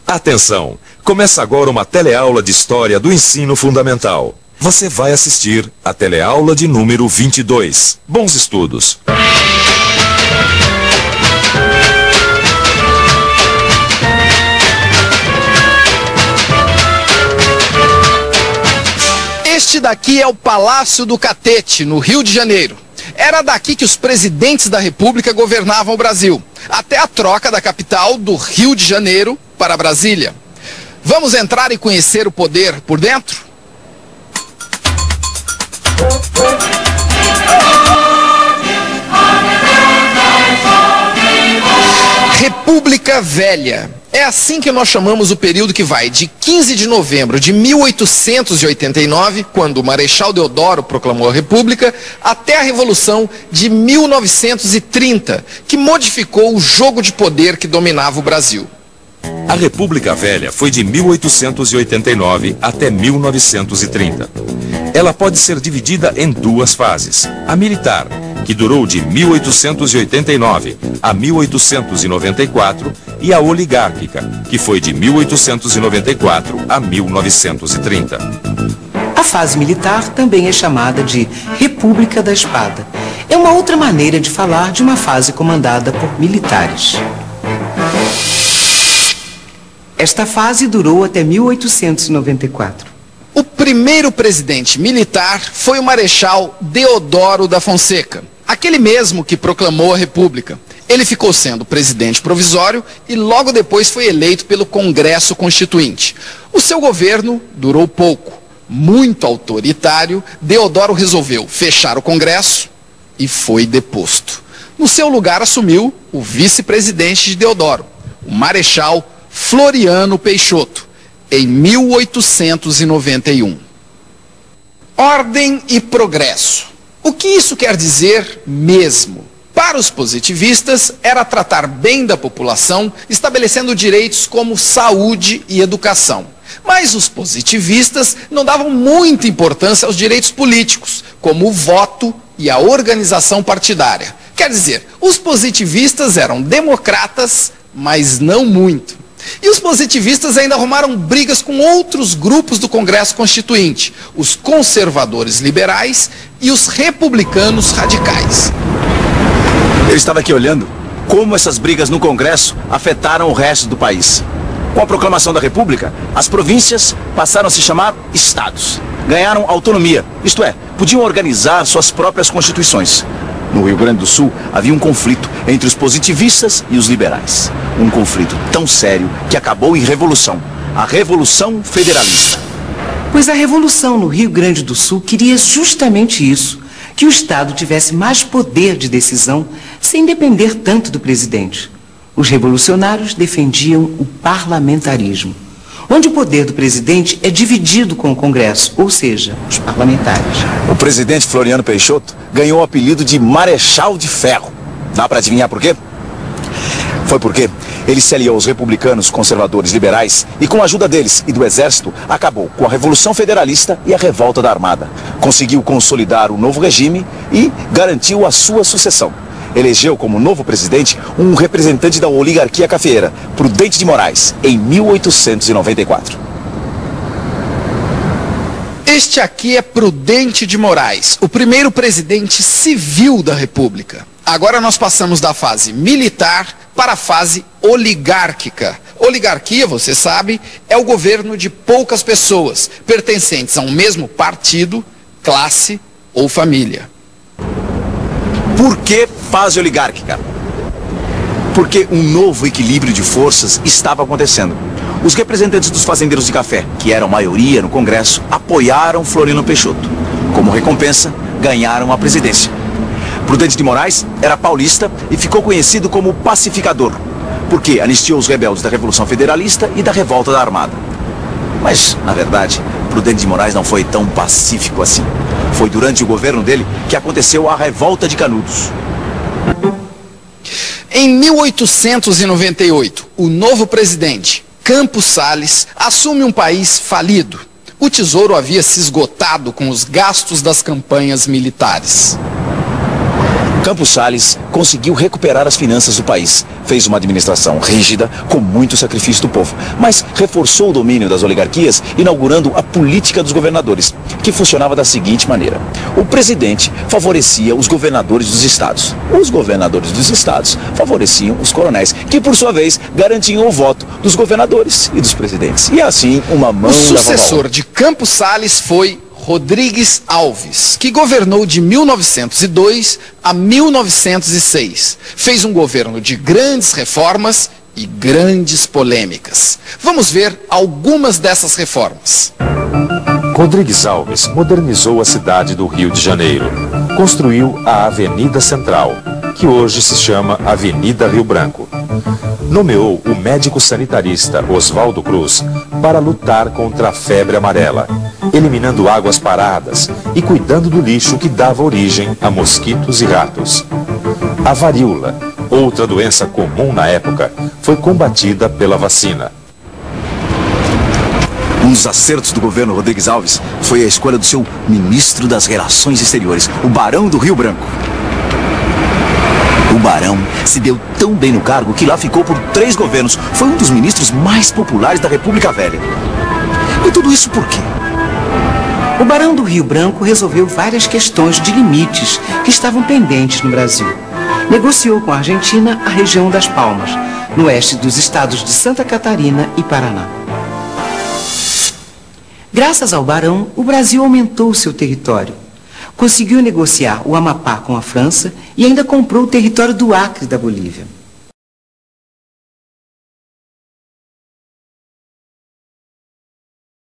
Atenção! Começa agora uma teleaula de História do Ensino Fundamental. Você vai assistir a teleaula de número 22. Bons estudos! Este daqui é o Palácio do Catete, no Rio de Janeiro. Era daqui que os presidentes da República governavam o Brasil, até a troca da capital do Rio de Janeiro para Brasília. Vamos entrar e conhecer o poder por dentro? República Velha. É assim que nós chamamos o período que vai de 15 de novembro de 1889, quando o Marechal Deodoro proclamou a República, até a Revolução de 1930, que modificou o jogo de poder que dominava o Brasil. A República Velha foi de 1889 até 1930. Ela pode ser dividida em duas fases. A militar, que durou de 1889 a 1894, e a oligárquica, que foi de 1894 a 1930. A fase militar também é chamada de República da Espada. É uma outra maneira de falar de uma fase comandada por militares. Esta fase durou até 1894. O primeiro presidente militar foi o Marechal Deodoro da Fonseca, aquele mesmo que proclamou a República. Ele ficou sendo presidente provisório e logo depois foi eleito pelo Congresso Constituinte. O seu governo durou pouco. Muito autoritário, Deodoro resolveu fechar o Congresso e foi deposto. No seu lugar assumiu o vice-presidente de Deodoro, o Marechal Floriano Peixoto, em 1891. Ordem e progresso. O que isso quer dizer mesmo? Para os positivistas, era tratar bem da população, estabelecendo direitos como saúde e educação. Mas os positivistas não davam muita importância aos direitos políticos, como o voto e a organização partidária. Quer dizer, os positivistas eram democratas, mas não muito. E os positivistas ainda arrumaram brigas com outros grupos do Congresso Constituinte, os conservadores liberais e os republicanos radicais. Eu estava aqui olhando como essas brigas no Congresso afetaram o resto do país. Com a proclamação da República, as províncias passaram a se chamar estados. Ganharam autonomia, isto é, podiam organizar suas próprias constituições. No Rio Grande do Sul, havia um conflito entre os positivistas e os liberais. Um conflito tão sério que acabou em revolução, a Revolução Federalista. Pois a Revolução no Rio Grande do Sul queria justamente isso, que o Estado tivesse mais poder de decisão sem depender tanto do presidente. Os revolucionários defendiam o parlamentarismo, onde o poder do presidente é dividido com o Congresso, ou seja, os parlamentares. O presidente Floriano Peixoto ganhou o apelido de Marechal de Ferro. Dá para adivinhar por quê? Foi porque ele se aliou aos republicanos conservadores liberais e, com a ajuda deles e do exército, acabou com a Revolução Federalista e a revolta da Armada. Conseguiu consolidar o novo regime e garantiu a sua sucessão. Elegeu como novo presidente um representante da oligarquia cafeeira, Prudente de Moraes, em 1894. Este aqui é Prudente de Moraes, o primeiro presidente civil da República. Agora nós passamos da fase militar para a fase oligárquica. Oligarquia, você sabe, é o governo de poucas pessoas, pertencentes a um mesmo partido, classe ou família. Por que fase oligárquica? Porque um novo equilíbrio de forças estava acontecendo. Os representantes dos fazendeiros de café, que eram maioria no Congresso, apoiaram Floriano Peixoto. Como recompensa, ganharam a presidência. Prudente de Moraes era paulista e ficou conhecido como pacificador, porque anistiou os rebeldes da Revolução Federalista e da Revolta da Armada. Mas, na verdade, Prudente de Moraes não foi tão pacífico assim. Foi durante o governo dele que aconteceu a Revolta de Canudos. Em 1898, o novo presidente, Campos Salles, assume um país falido. o tesouro havia se esgotado com os gastos das campanhas militares. Campos Salles conseguiu recuperar as finanças do país. Fez uma administração rígida, com muito sacrifício do povo, mas reforçou o domínio das oligarquias, inaugurando a política dos governadores, que funcionava da seguinte maneira. O presidente favorecia os governadores dos estados. Os governadores dos estados favoreciam os coronéis, que por sua vez garantiam o voto dos governadores e dos presidentes. E assim, uma mão O lava a outra. sucessor de Campos Salles foi Rodrigues Alves, que governou de 1902 a 1906. Fez um governo de grandes reformas e grandes polêmicas. Vamos ver algumas dessas reformas. Rodrigues Alves modernizou a cidade do Rio de Janeiro. Construiu a Avenida Central, que hoje se chama Avenida Rio Branco. Nomeou o médico sanitarista Oswaldo Cruz para lutar contra a febre amarela, eliminando águas paradas e cuidando do lixo que dava origem a mosquitos e ratos. A varíola, outra doença comum na época, foi combatida pela vacina. Um dos acertos do governo Rodrigues Alves foi a escolha do seu ministro das Relações Exteriores, o Barão do Rio Branco. O Barão se deu tão bem no cargo que lá ficou por 3 governos. Foi um dos ministros mais populares da República Velha. E tudo isso por quê? O Barão do Rio Branco resolveu várias questões de limites que estavam pendentes no Brasil. Negociou com a Argentina a região das Palmas, no oeste dos estados de Santa Catarina e Paraná. Graças ao Barão, o Brasil aumentou seu território. Conseguiu negociar o Amapá com a França e ainda comprou o território do Acre da Bolívia.